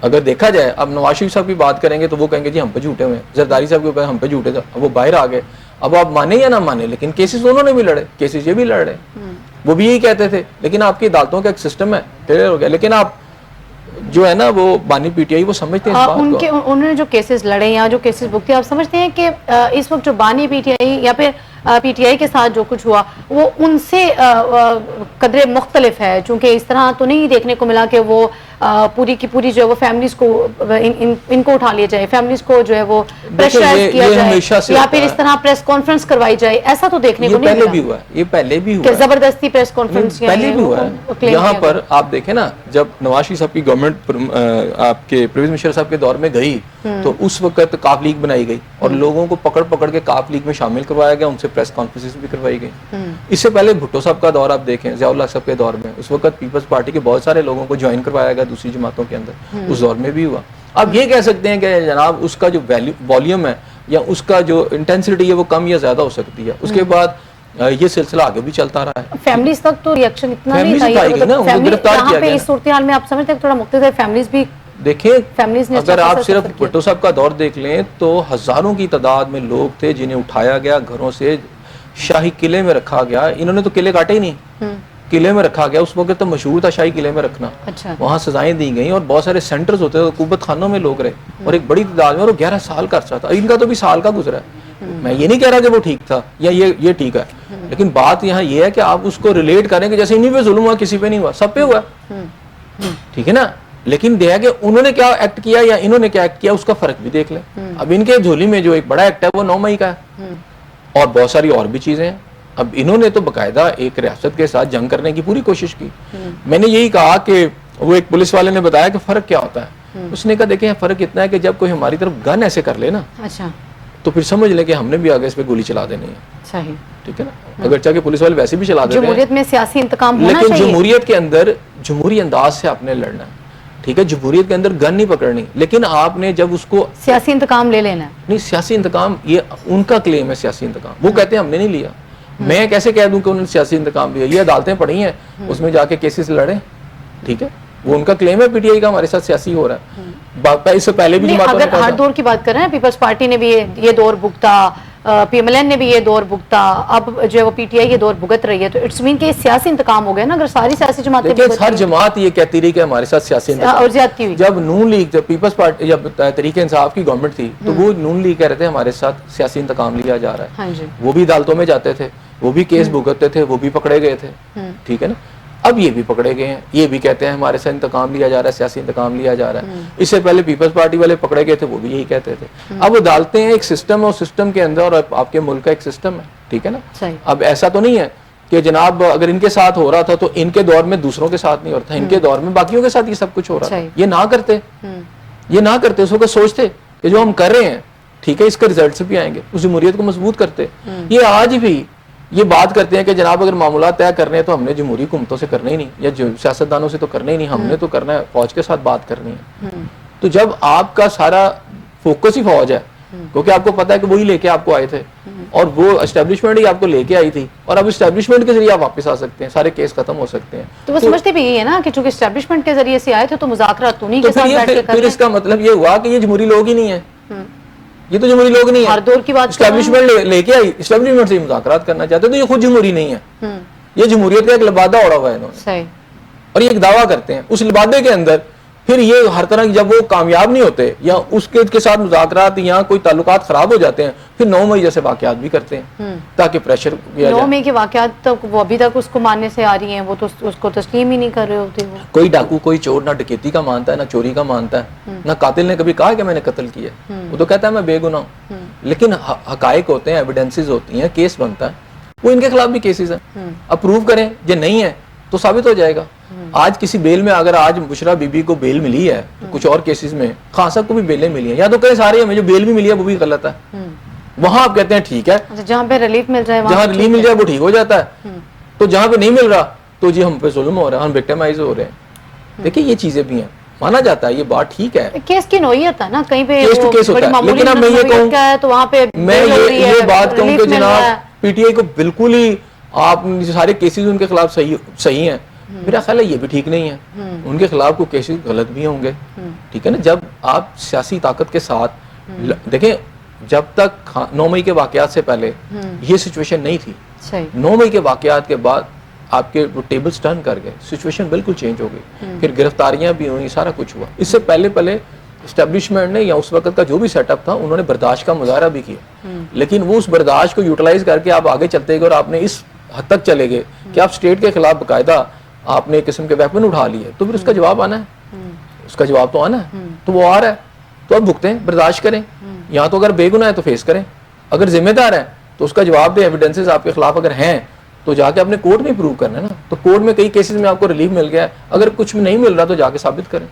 اگر دیکھا جائے، اب نواز شریف صاحب کی بات کریں گے تو وہ کہیں گے جی ہم پہ جھوٹے ہوئے ہیں، زرداری صاحب کے اوپر ہم پہ جھوٹے تھے، اب وہ باہر آ گئے. اب آپ مانیں یا نہ مانیں، لیکن کیسز انہوں نے بھی لڑے، کیسز یہ بھی لڑ رہے ہیں، وہ بھی یہی کہتے تھے. لیکن آپ کی عدالتوں کا ایک سسٹم ہے، کلیئر ہو گیا. لیکن آپ جو ہے نا وہ بانی پی ٹی آئی وہ سمجھتے ہیں انہوں نے جو کیسز لڑے یا جو کیسز بکتے، آپ سمجھتے ہیں کہ اس وقت جو بانی پی ٹی آئی یا پھر پی ٹی آئی کے ساتھ جو کچھ ہوا وہ ان سے قدرے مختلف ہے؟ چونکہ اس طرح تو نہیں دیکھنے کو ملا کہ وہ پوری کی پوری جو ہے وہ فیملیز کو ان کو اٹھا لیا جائے، فیملیز کو جو ہے وہ پریشرائز کیا جائے یا پھر اس طرح پریس کانفرنس کروائی جائے. ایسا تو دیکھنے کو نہیں ملا. پہلے بھی ہوا ہے، یہ پہلے بھی ہوا کہ زبردستی پریس کانفرنس پہلے بھی ہوا ہے. یہاں پر آپ دیکھیں نا، جب نواز شریف صاحب کی گورنمنٹ آپ کے پرویز مشرف صاحب کے دور میں گئی تو اس وقت کاف لیگ بنائی گئی اور لوگوں کو پکڑ کے کاف لیگ میں شامل کروایا گیا، ان سے پریس کانفرنس بھی کروائی گئی. اس سے پہلے بھٹو صاحب کا دور آپ دیکھیں، ضیاء اللہ صاحب کے دور میں، اس وقت پیپلز پارٹی کے بہت سارے لوگوں کو جوائن کروایا گیا دوسری جماعتوں کے اندر، اس دور میں بھی ہوا. آپ یہ کہہ سکتے ہیں کہ جناب اس کا جو والیوم ہے یا اس کا جو انٹینسٹی ہے وہ کم یا زیادہ ہو سکتی ہے, اس کے بعد یہ سلسلہ آگے بھی چلتا رہا ہے. فیملیز تک تو ریئیکشن اتنا نہیں تھا, گرفتار کیا گیا اس صورتحال میں آپ سمجھتے ہیں تھوڑا مختصر فیملیز بھی دیکھیں, اگر آپ صرف بھٹو صاحب کا دور دیکھ لیں تو ہزاروں کی تعداد میں لوگ تھے جنہیں اٹھایا گیا, گھروں سے شاہی قلعے میں رکھا گیا. انہوں نے تو قلعے کاٹے ہی نہیں, قلعے میں رکھا گیا. اس وقت تو مشہور تھا شاہی قلعے میں رکھنا, وہاں سزائیں دی گئیں اور بہت سارے سینٹرز ہوتے تھے, حکومت خانوں میں لوگ رہے اور ایک بڑی تعداد میں, اور 11 سال کا عرصہ تھا. ان کا تو بھی سال کا گزرا ہے. میں یہ نہیں کہہ رہا کہ وہ ٹھیک تھا یا یہ ٹھیک ہے, لیکن بات یہاں یہ ہے کہ آپ اس کو ریلیٹ کریں کہ جیسے انہیں پہ ظلم ہوا کسی پہ نہیں ہوا, سب پہ ہوا, ٹھیک ہے نا. لیکن دیکھا کہ انہوں نے کیا ایکٹ کیا یا انہوں نے کیا ایکٹ کیا, اس کا فرق بھی دیکھ لیں. اب ان کے جھولی میں جو ایک بڑا ایکٹ ہے وہ 9 مئی کا ہے, اور بہت ساری اور بھی چیزیں ہیں. اب انہوں نے تو باقاعدہ ایک ریاست کے ساتھ جنگ کرنے کی پوری کوشش کی. میں نے یہی کہا کہ وہ ایک پولیس والے نے بتایا کہ فرق کیا ہوتا ہے. اس نے کہا دیکھیں فرق اتنا ہے کہ جب کوئی ہماری طرف گن ایسے کر لے نا, تو پھر سمجھ لیں کہ ہم نے بھی آگے اس پہ گولی چلا دینی ہے. ٹھیک ہے نا, اگرچہ کہ پولیس والے ویسے بھی چلا دیتے ہیں. جمہوریت میں سیاسی انتقام ہونا لیکن چاہیے, جمہوریت کے اندر جمہوری انداز سے آپ نے لڑنا ہے. ٹھیک ہے, جمہوریت کے اندر گن نہیں پکڑنی, لیکن آپ نے جب اس کو سیاسی انتقام لے لینا. نہیں, سیاسی انتقام یہ ان کا کلیم ہے. سیاسی انتقام وہ کہتے ہیں ہم نے نہیں لیا. میں کیسے کہہ دوں کہ انہوں نے سیاسی انتقام لیا؟ یہ عدالتیں پڑھی ہیں, اس میں جا کے کیسز لڑے. ٹھیک ہے, وہ ان کا کلیم ہے. پی ٹی آئی کا ہمارے ساتھ سیاسی ہو رہا ہے. اس سے پہلے بھی اگر ہر دور کی بات کر رہے ہیں, پیپلز پارٹی نے بھی یہ دور بھگتا, پی ایم ایل این نے بھی یہ دور بھگتا, اب جو ہے وہ پی ٹی آئی یہ دور بھگت رہی ہے, تو اٹس مین کہ سیاسی انتقام ہو گیا نا. اگر ساری سیاسی جماعتیں, ہر جماعت یہ کہتی رہی کہ ہمارے ساتھ سیاسی انتقام اور زیادتی ہوئی. جب نون لیگ, جب پیپلز پارٹی, جب تحریک انصاف کی گورنمنٹ تھی, تو وہ نون لیگ کہہ رہے تھے ہمارے ساتھ سیاسی انتقام لیا جا رہا ہے. وہ بھی عدالتوں میں جاتے تھے, وہ بھی کیس بھگتتے تھے, وہ بھی پکڑے گئے تھے. ٹھیک ہے نا. اب یہ بھی پکڑے گئے ہیں, یہ بھی کہتے ہیں ہمارے سے انتقام لیا جا رہا ہے, سیاسی انتقام لیا جا رہا ہے. اس سے پہلے پیپلز پارٹی والے پکڑے گئے تھے, وہ بھی یہی کہتے تھے. اب عدالتیں ایک سسٹم ہے, اور سسٹم کے اندر اور آپ کے ملک کا ایک سسٹم ہے. ٹھیک ہے نا. اب ایسا تو نہیں ہے کہ جناب اگر ان کے ساتھ ہو رہا تھا تو ان کے دور میں دوسروں کے ساتھ نہیں ہو رہا تھا, ان کے دور میں باقیوں کے ساتھ یہ سب کچھ ہو رہا ہے. یہ نہ کرتے, اس وقت سوچتے کہ جو ہم کر رہے ہیں ٹھیک ہے, اس کے ریزلٹس بھی آئیں گے, اس جمہوریت کو مضبوط کرتے. یہ آج بھی یہ بات کرتے ہیں کہ جناب اگر معاملات طے کرنے ہیں تو ہم نے جمہوری حکومتوں سے کرنا ہی نہیں, یا سیاستدانوں سے تو کرنا ہی نہیں, ہم نے تو کرنا ہے فوج کے ساتھ بات کرنی ہے. تو جب آپ کا سارا فوکس ہی فوج ہے, کیونکہ آپ کو پتا ہے کہ وہی لے کے آپ کو آئے تھے, اور وہ اسٹیبلشمنٹ ہی آپ کو لے کے آئی تھی, اور اب اسٹیبلشمنٹ کے ذریعے آپ واپس آ سکتے ہیں, سارے کیس ختم ہو سکتے ہیں. تو وہ سمجھتے بھی یہی ہے نا کہ چونکہ اسٹیبلشمنٹ کے ذریعے سے آئے تھے تو مذاکرات انہی کے ساتھ بیٹھ کے کر رہے ہیں. پھر اس کا مطلب یہ ہوا کہ یہ جمہوری لوگ ہی نہیں ہیں. یہ تو جمہوری لوگ نہیں ہیں. ہر دور کی بات اسٹیبلشمنٹ لے کے آئی, اسٹیبلشمنٹ سے مذاکرات کرنا چاہتے تو یہ خود جمہوری نہیں ہے. یہ جمہوریت کا ایک لبادہ اوڑا ہوا ہے انہوں نے, اور یہ ایک دعویٰ کرتے ہیں. اس لبادے کے اندر پھر یہ ہر طرح جب وہ کامیاب نہیں ہوتے یا اس کے ساتھ مذاکرات یا کوئی تعلقات خراب ہو جاتے ہیں, پھر 9 مئی جیسے واقعات بھی کرتے ہیں تاکہ پریشر کیا جائے. 9 مئی کے واقعات تک وہ ابھی تک اس کو ماننے سے آ رہی ہیں, وہ تو اس کو تسلیم ہی نہیں کر رہے ہوتے. کوئی ڈاکو, کوئی چور نہ ڈکیتی کا مانتا ہے, نہ چوری کا مانتا ہے, نہ قاتل نے کبھی کہا کہ میں نے قتل کیا. وہ تو کہتا ہے میں بے گناہ ہوں. لیکن حقائق ہوتے ہیں, ایویڈنسز ہوتی ہیں, کیس بنتا ہے, وہ ان کے خلاف بھی کیسز ہیں. اب پروو کریں یہ نہیں ہے تو ثابت ہو جائے گا. آج کسی بیل میں اگر آج بشرا بی بی کو بیل ملی ہے, کچھ اور کیسز میں خان صاحب کو بھی بیلیں ملی ہیں, یا تو کئی سارے ہیں جو بیل بھی ملی ہے وہ بھی غلط ہے, وہاں آپ کہتے ہیں ٹھیک ہے. جہاں پہ ریلیف مل جائے, جہاں ریلیف مل جائے وہ ٹھیک ہو جاتا ہے. تو جہاں پہ نہیں مل رہا تو جی ہم پہ ظلم ہو رہا ہے, ہم وکٹمائز ہو رہے ہیں. دیکھیں یہ چیزیں بھی ہیں, مانا جاتا ہے, یہ بات ٹھیک ہے. کیس کی نوعیت ہے نا, کہیں پہ کیس ہوتا ہے. لیکن اب میں یہ کہوں, تو وہاں پہ میں یہ بات کہوں کہ جناب پی ٹی آئی کو بالکل ہی آپ سارے کیسز ان کے خلاف صحیح ہیں, میرا خیال ہے یہ بھی ٹھیک نہیں ہے. ان کے خلاف کوئی کیسز غلط بھی ہوں گے. ٹھیک ہے نا. جب آپ سیاسی طاقت کے ساتھ دیکھیں, جب تک 9 مئی کے واقعات سے پہلے یہ سچویشن نہیں تھی. 9 مئی کے واقعات کے بعد آپ کے ٹیبلز ٹرن کر گئے, سچویشن بالکل چینج ہو گئی. پھر گرفتاریاں بھی ہوئیں, سارا کچھ ہوا. اس سے پہلے اسٹیبلشمنٹ نے یا اس وقت کا جو بھی سیٹ اپ تھا انہوں نے برداشت کا مظاہرہ بھی کیا, لیکن وہ اس برداشت کو یوٹیلائز کر کے آپ آگے چلتے گئے, اور آپ نے اس حد تک چلے گئے کہ آپ اسٹیٹ کے خلاف باقاعدہ آپ نے ایک قسم کے ویپن اٹھا لیے. تو پھر اس کا جواب آنا ہے, اس کا جواب تو آنا ہے. تو وہ آ رہا ہے, تو اب بھگتیں, برداشت کریں. یہاں تو اگر بے گناہ ہے تو فیس کریں, اگر ذمہ دار ہے تو اس کا جواب دیں. ایویڈنسز آپ کے خلاف اگر ہیں تو جا کے اپنے کورٹ میں پروو کرنا ہے نا. تو کورٹ میں کئی کیسز میں آپ کو ریلیف مل گیا ہے, اگر کچھ بھی نہیں مل رہا تو جا کے ثابت کریں.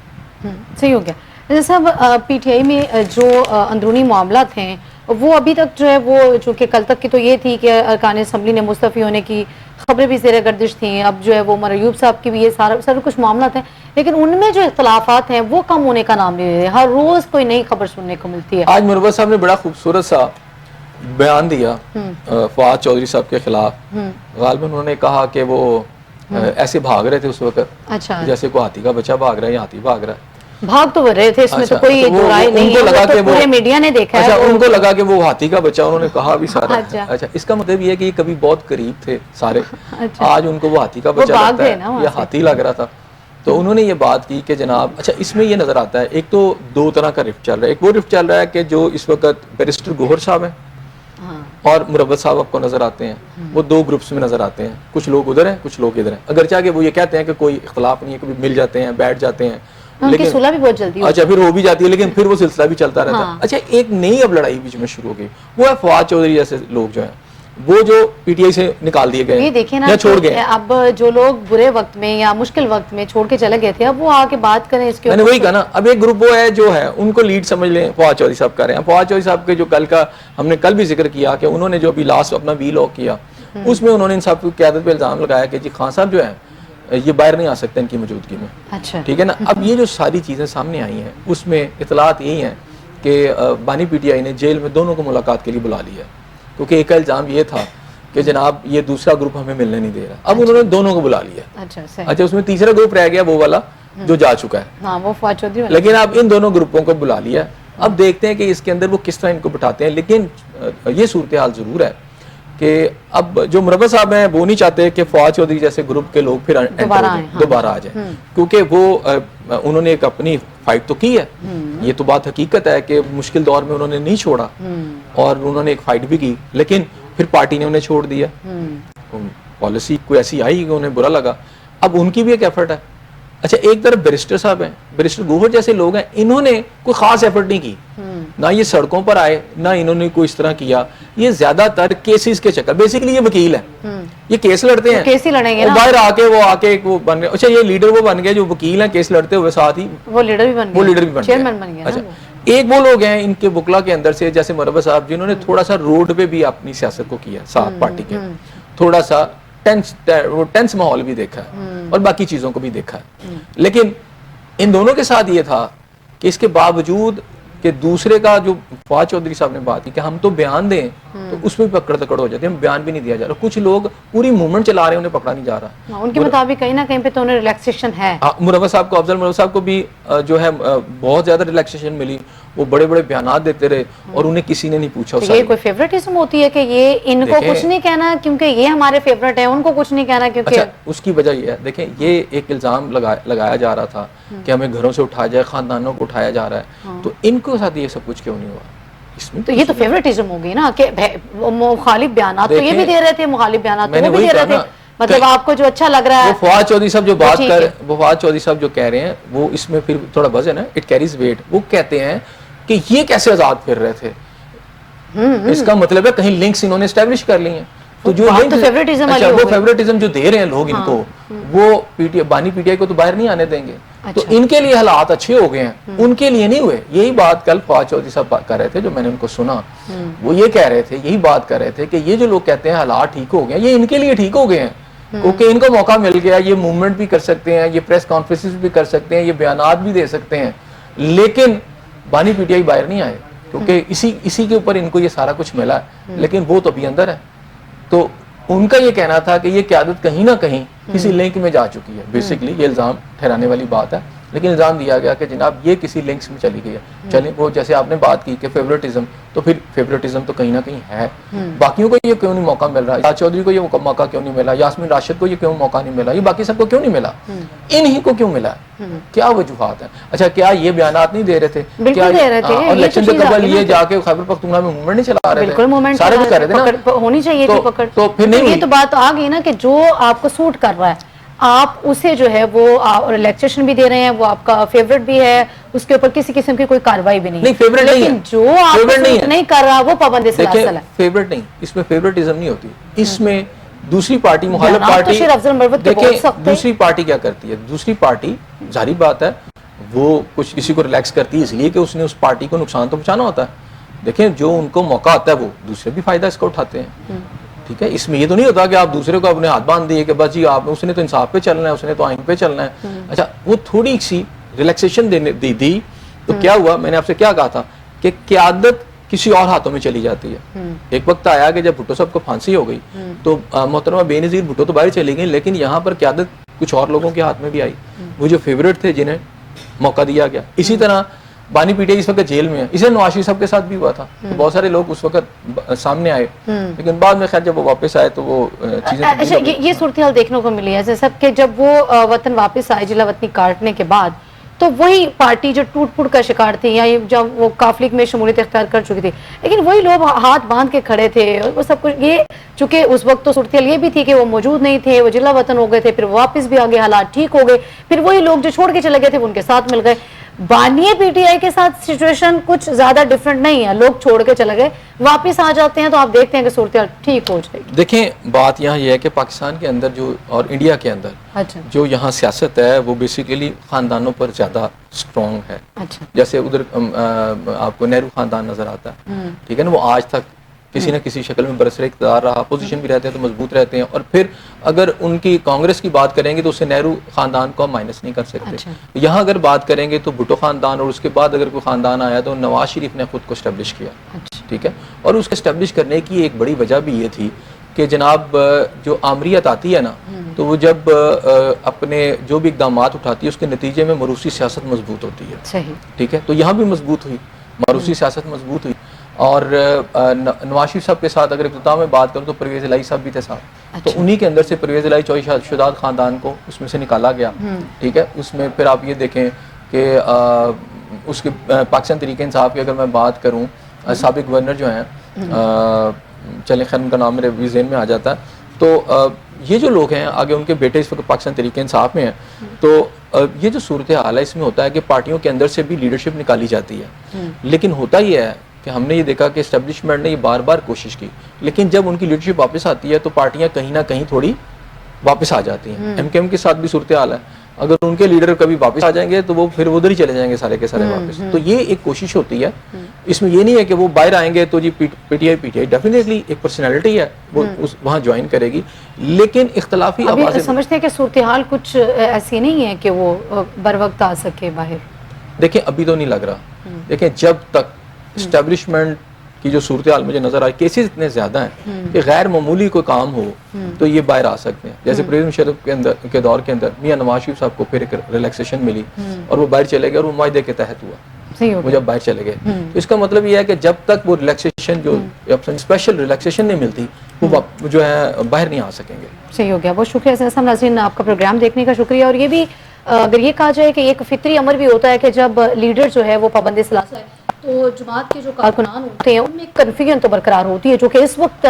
صحیح ہو گیا. صاحب پی ٹی آئی میں جو اندرونی معاملات ہیں وہ ابھی تک جو ہے وہ چونکہ کل تک کی تو یہ تھی کہ ارکان اسمبلی نے مستعفی ہونے کی خبریں بھی زیر گردش تھیں, اب جو ہے وہ عمر ایوب صاحب کی بھی یہ سارے کچھ معاملات ہیں, لیکن ان میں جو اختلافات ہیں وہ کم ہونے کا نام نہیں لے رہے. ہر روز کوئی نئی خبر سننے کو ملتی ہے. آج مروت صاحب نے بڑا خوبصورت سا بیان دیا فواد چودھری صاحب کے خلاف. غالباً انہوں نے کہا کہ وہ ایسے بھاگ رہے تھے اس وقت, اچھا, جیسے کوئی ہاتھی کا بچہ بھاگ رہا ہے یا ہاتھی بھاگ رہا ہے. بھاگ تو رہے تھے, اس میں تو کوئی رائے نہیں ہے, وہ تو پورے میڈیا نے دیکھا ہے. ان کو لگا کہ وہ ہاتھی کا بچہ, انہوں نے کہا بھی سارا. اچھا, اس کا مطلب یہ ہے کہ یہ کبھی بہت قریب تھے سارے, آج ان کو وہ ہاتھی کا بچہ لگتا ہے یا ہاتھی لگ رہا تھا. تو انہوں نے یہ بات کی کہ جناب اچھا اس میں یہ نظر آتا ہے, ایک تو دو طرح کا رفٹ چل رہا ہے. ایک وہ رفٹ چل رہا ہے کہ جو اس وقت بیرسٹر گوہر صاحب ہیں اور مروت صاحب آپ کو نظر آتے ہیں, وہ دو گروپس میں نظر آتے ہیں. کچھ لوگ ادھر ہیں, کچھ لوگ ادھر ہیں. اگرچہ کہ وہ یہ کہتے ہیں کہ کوئی اختلاف نہیں ہے, کبھی مل جاتے ہیں, بیٹھ جاتے ہیں, لیکن صلح بھی بہت جلدی. اچھا, پھر ہو بھی جاتی ہے, لیکن پھر وہ سلسلہ بھی چلتا رہتا ہے. اچھا, ایک نئی اب لڑائی بیچ میں شروع ہو گئی, وہ ہے فواد چودھری جیسے لوگ جو ہیں وہ جو پی ٹی آئی سے نکال دیے گئے یا چھوڑ گئے. اب جو لوگ برے وقت میں یا مشکل وقت میں چھوڑ کے چلے گئے تھے, اب وہ آ کے بات کریں اس کے. میں نے وہی کہا نا, اب ایک گروپ وہ ہے جو ہے ان کو لیڈ سمجھ لیں, فواد چودھری صاحب کر رہے ہیں. فواد چودھری صاحب کے جو کل کا ہم نے کل بھی ذکر کیا کہ انہوں نے جو ابھی لاسٹ اپنا وی لاگ کیا, اس میں انہوں نے ان صاحب کی قیادت پہ الزام لگایا کہ جی خان صاحب جو ہے یہ باہر نہیں آ سکتے ان کی موجودگی میں. اچھا, ٹھیک ہے نا. اب یہ جو ساری چیزیں سامنے آئی ہیں اس میں اطلاعات یہی ہیں کہ بانی پی ٹی آئی نے جیل میں دونوں کو ملاقات کے لیے بلا لیا, کیونکہ ایک کا الزام یہ تھا کہ جناب یہ دوسرا گروپ ہمیں ملنے نہیں دے رہا. اب انہوں نے دونوں کو بلا لیا. اچھا, اس میں تیسرا گروپ رہ گیا وہ والا جو جا چکا ہے, وہ فواد چودھری, لیکن اب ان دونوں گروپوں کو بلا لیا. اب دیکھتے ہیں کہ اس کے اندر وہ کس طرح ان کو بٹھاتے ہیں. لیکن یہ صورتحال ضرور ہے کہ اب جو مروت صاحب ہیں وہ نہیں چاہتے کہ فواد چودھری جیسے گروپ کے لوگ پھر دوبارہ آ جائیں, کیونکہ وہ انہوں نے ایک اپنی فائٹ تو کی ہے. یہ تو بات حقیقت ہے کہ مشکل دور میں انہوں نے نہیں چھوڑا اور انہوں نے ایک فائٹ بھی کی, لیکن پھر پارٹی نے انہیں چھوڑ دیا. پالیسی کوئی ایسی آئی کہ انہیں برا لگا. اب ان کی بھی ایک ایفرٹ ہے. اچھا, ایک طرف بیرسٹر صاحب ہیں, بیرسٹر گوہر جیسے لوگ ہیں, انہوں نے کوئی خاص ایفرٹ نہیں کی, نہ یہ سڑکوں پر آئے, نہ انہوں نے کوئی اس طرح کیا. یہ زیادہ تر کیسز کے چکر, بیسیکلی یہ وکیل ہیں, یہ کیس لڑتے ہیں, کیس ہی لڑیں گے, باہر آ کے وہ بن گئے. اچھا, یہ لیڈر وہ بن گئے جو وکیل ہیں, کیس لڑتے ہوئے, ساتھ ہی وہ لیڈر بھی بن گئے. اچھا, ایک وہ لوگ ہیں ان کے وکلا کے اندر سے جیسے مروت صاحب جنہوں نے تھوڑا سا روڈ پہ بھی اپنی سیاست کو کیا, ساتھ پارٹی کے تھوڑا سا ٹینس ماحول بھی دیکھا ہے اور باقی چیزوں کو بھی دیکھا ہے. لیکن ان دونوں کے ساتھ یہ تھا کہ اس کے باوجود کہ دوسرے کا جو فواد چودھری صاحب نے بات کی کہ ہم تو بیان دیں تو اس میں بھی پکڑ تکڑ ہو جاتے ہیں, بیان بھی نہیں دیا جا رہا. کچھ لوگ پوری موومنٹ چلا رہے ہیں, انہیں پکڑا نہیں جا رہا. ان کے مطابق کہیں نہ کہیں پہ تو انہیں ریلیکسیشن ہے. مروت صاحب کو, افضل مروت صاحب کو بھی جو ہے بہت زیادہ ریلیکسیشن ملی. وہ بڑے بڑے بیانات دیتے رہے اور انہیں کسی نے نہیں پوچھا. یہ کوئی فیوریٹزم ہوتی ہے کہ یہ ان کو کچھ نہیں کہنا کیونکہ یہ ہمارے فیوریٹ ہیں, ان کو کچھ نہیں کہنا کیونکہ. اچھا, اس کی وجہ یہ ہے, دیکھیں یہ ایک الزام لگایا جا رہا تھا کہ ہمیں گھروں سے اٹھایا جائے, خاندانوں کو اٹھایا جا رہا ہے, تو ان کے ساتھ یہ سب کچھ کیوں نہیں ہوا؟ اس میں تو یہ تو فیوریٹزم ہوگی نا کہ مخالف بیانات تو یہ بھی دے رہے تھے, مخالف بیانات تو وہ بھی دے رہے تھے. مطلب آپ کو جو اچھا لگ رہا ہے. فواد چودھری صاحب جو بات کر رہے ہیں, وہ فواد چودھری صاحب جو کہہ رہے ہیں وہ اس میں پھر تھوڑا بز ہے نا, اٹ کیریز ویٹ. وہ کہتے ہیں کہ یہ کیسے آزاد پھر رہے تھے, اس کا مطلب ہے کہیں لنکس انہوں نے اسٹیبلش کر لی ہیں. تو جو وہ فیوریٹزم جو دے رہے ہیں لوگ ان کو, وہ بانی پی ٹی آئی کو تو باہر نہیں آنے دیں گے. تو ان کے لیے حالات اچھے ہو گئے ہیں, ان کے لیے نہیں ہوئے. یہی بات کل فواد چودھری صاحب کر رہے تھے, جو میں نے ان کو سنا, وہ یہ کہہ رہے تھے, یہی بات کر رہے تھے کہ یہ جو لوگ کہتے ہیں حالات ٹھیک ہو گئے ہیں, یہ ان کے لیے ٹھیک ہو گئے ہیں کیونکہ ان کو موقع مل گیا. یہ موومنٹ بھی کر سکتے ہیں, یہ پریس کانفرنسز بھی کر سکتے ہیں, یہ بیانات بھی دے سکتے ہیں. لیکن بانی پی ٹی آئی باہر نہیں آئے کیونکہ اسی کے اوپر ان کو یہ سارا کچھ ملا ہے, لیکن وہ تو ابھی اندر ہے. تو ان کا یہ کہنا تھا کہ یہ قیادت کہیں نہ کہیں کسی لنک میں جا چکی ہے. بیسیکلی یہ الزام ٹھہرانے والی بات ہے, لیکن الزام دیا گیا کہ جناب یہ کسی لنکس میں چلی گئی ہے. چلیں, وہ جیسے آپ نے بات کی کہ فیوریٹزم, تو پھر فیوریٹزم تو کہیں نہ کہیں ہے. باقیوں کو یہ کیوں نہیں موقع مل رہا, فواد چودھری کو یہ موقع کیوں نہیں ملا, یاسمین راشد کو یہ کیوں موقع نہیں ملا, یہ باقی سب کو کیوں نہیں ملا, انہی کو کیوں ملا, کیا وجوہات ہیں؟ اچھا, کیا یہ بیانات نہیں دے رہے تھے؟ کیا الیکشن سے قبل یہ جا کے خیبر پختونخوا میں موومنٹ نہیں چلا رہے تھے؟ سارے کچھ کر رہے تھے نا, ہونی چاہیے تھی پکڑ. تو پھر نہیں, یہ تو بات آ گئی نا کہ جو آپ کو سوٹ کر رہا ہے آپ اسے جو ہے وہ ریلیکسیشن بھی دے رہے ہیں, وہ آپ کا فیوریٹ بھی ہے, اس کے اوپر کسی قسم کی کوئی کارروائی بھی نہیں. لیکن جو آپ کو سوٹ نہیں کر رہا وہ پابند سلاسل ہے. فیوریٹ نہیں, اس میں فیوریٹزم نہیں ہوتی. اس میں دوسری پارٹی, مخالف پارٹی, دیکھیں دوسری پارٹی کیا کرتی ہے. دوسری پارٹی ظاہری بات ہے وہ کچھ کسی کو ریلیکس کرتی ہے اس لیے کہ اس نے اس پارٹی کو نقصان تو پہنچانا ہوتا ہے. دیکھیں جو ان کو موقع آتا ہے وہ دوسرے بھی فائدہ اس کا اٹھاتے ہیں. ٹھیک ہے, اس میں یہ تو نہیں ہوتا کہ آپ دوسرے کو اپنے ہاتھ باندھ دیے کہ بس جی آپ اس نے تو انصاف پہ چلنا ہے, اس نے تو آئین پہ چلنا ہے. اچھا وہ تھوڑی سی ریلیکسیشن دی تو کیا ہوا, میں نے آپ سے کیا کہا تھا کہ قیادت کسی اور ہاتھوں میں چلی جاتی ہے. ایک وقت آیا کہ جب بھٹو صاحب کو پھانسی ہو گئی تو محترمہ بے نظیر بھٹو تو باہر چلی گئی, لیکن یہاں پر قیادت کچھ اور لوگوں کے ہاتھ میں بھی آئی, وہ جو فیوریٹ تھے جنہیں موقع دیا گیا. اسی طرح بانی پی ٹی آئی اس وقت جیل میں ہے, اسے نواز شریف صاحب کے ساتھ بھی ہوا تھا, تو بہت سارے لوگ اس وقت سامنے آئے, لیکن بعد میں خیر جب وہ واپس آئے تو وہ چیزیں. اچھا یہ صورتحال دیکھنے کو ملی ہے سب کہ جب وہ وطن واپس آئے جلا وطنی کاٹنے کے بعد, تو وہی پارٹی جو ٹوٹ پھوٹ کا شکار تھی یا جب وہ قافلے میں شمولیت اختیار کر چکی تھی, لیکن وہی لوگ ہاتھ باندھ کے کھڑے تھے. وہ سب کچھ یہ چونکہ اس وقت تو صورتحال یہ بھی تھی کہ وہ موجود نہیں تھے, وہ جلا وطن ہو گئے تھے, پھر واپس بھی آگے حالات ٹھیک ہو گئے, پھر وہی لوگ جو چھوڑ کے چلے گئے تھے وہ ان کے ساتھ مل گئے. بانی پی ٹی آئی کے ساتھ سچویشن کچھ زیادہ ڈیفرنٹ نہیں ہے, لوگ چھوڑ کے چلے گئے واپس آ جاتے ہیں تو آپ دیکھتے ہیں کہ صورتحال ٹھیک ہو جائے گی. دیکھیں بات یہاں یہ ہے کہ پاکستان کے اندر جو اور انڈیا کے اندر جو یہاں سیاست ہے وہ بیسیکلی خاندانوں پر زیادہ اسٹرانگ ہے. جیسے ادھر آپ کو نہرو خاندان نظر آتا ہے, ٹھیک ہے نا, وہ آج تک کسی نہ کسی شکل میں برسر اقتدار رہا, اپوزیشن بھی رہتے ہیں تو مضبوط رہتے ہیں, اور پھر اگر ان کی کانگریس کی بات کریں گے تو اسے نہرو خاندان کو ہم مائنس نہیں کر سکتے. یہاں اگر بات کریں گے تو بھٹو خاندان, اور اس کے بعد اگر کوئی خاندان آیا تو نواز شریف نے خود کو اسٹیبلش کیا, ٹھیک ہے, اور اس کو اسٹیبلش کرنے کی ایک بڑی وجہ بھی یہ تھی کہ جناب جو آمریت آتی ہے نا, تو وہ جب اپنے جو بھی اقدامات اٹھاتی ہے اس کے نتیجے میں موروثی سیاست مضبوط ہوتی ہے, ٹھیک ہے, تو یہاں بھی مضبوط ہوئی, موروثی سیاست مضبوط ہوئی. اور نواز شریف صاحب کے ساتھ اگر ابتدا میں بات کروں تو پرویز الہی صاحب بھی تھے ساتھ, تو انہی کے اندر سے پرویز الہی چوئی شداد خاندان کو اس میں سے نکالا گیا, ٹھیک ہے. اس میں پھر آپ یہ دیکھیں کہ اس کے پاکستان تحریک انصاف کی اگر میں بات کروں, سابق گورنر جو ہیں, چلیں خیر ان کا نام میرے بھی ذہن میں آ جاتا ہے, تو یہ جو لوگ ہیں آگے ان کے بیٹے اس وقت پاکستان تحریک انصاف میں ہیں. تو یہ جو صورتحال ہے اس میں ہوتا ہے کہ پارٹیوں کے اندر سے بھی لیڈرشپ نکالی جاتی ہے, لیکن ہوتا یہ ہے کہ ہم نے یہ دیکھا کہ اسٹیبلشمنٹ نے یہ بار بار کوشش کی, لیکن جب ان کی لیڈرشپ واپس آتی ہے تو پارٹیاں کہیں نہ کہیں تھوڑی واپس آ جاتی ہیں. ایم کے ایم کے ساتھ بھی صورتحال ہے, اگر ان کے لیڈر کبھی واپس آ جائیں گے تو وہ پھر ادھر ہی چلے جائیں گے سارے کے سارے واپس. تو یہ ایک کوشش ہوتی ہے, اس میں یہ نہیں ہے کہ وہ باہر آئیں گے تو جی پی ٹی آئی ڈیفینیٹلی ایک پرسنالٹی ہے, وہ وہاں جوائن کرے گی, لیکن اختلافی آوازیں سمجھتے ہیں کہ صورتحال کچھ ایسی نہیں ہے کہ وہ بر وقت آ سکے باہر. دیکھیں ابھی تو نہیں لگ رہا, دیکھیں جب تک اسٹیبلشمنٹ کی جو صورتحال مجھے نظر آئی, کیسز اتنے زیادہ ہیں کہ غیر معمولی کوئی کام ہو تو یہ باہر آ سکتے ہیں. جیسے پرویز مشرف کے دور کے اندر میاں نواز شریف صاحب کو پھر ایک ریلیکسیشن ملی اور وہ باہر چلے گئے, اور وہ معاہدے کے تحت ہوا, وہ جب باہر چلے گئے. تو اس کا مطلب یہ ہے کہ جب تک وہ ریلیکسیشن جو اسپیشل ریلیکسیشن نہیں ملتی وہ جو ہے باہر نہیں آ سکیں گے. صحیح ہو گیا, بہت شکریہ ناظرین آپ کا پروگرام دیکھنے کا شکریہ. اور یہ بھی اگر یہ کہا جائے کہ ایک فطری امر بھی ہوتا ہے کہ جب لیڈر جو ہے وہ پابند سلاسل ہے تو جماعت کے جو کارکنان ہوتے ہیں ان میں کنفیوژن تو برقرار ہوتی ہے, جو کہ اس وقت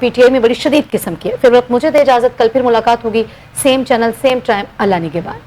پی ٹی آئی میں بڑی شدید قسم کی ہے. پھر وقت مجھے دے اجازت, کل پھر ملاقات ہوگی, سیم چینل سیم ٹائم. اللہ نگہبان.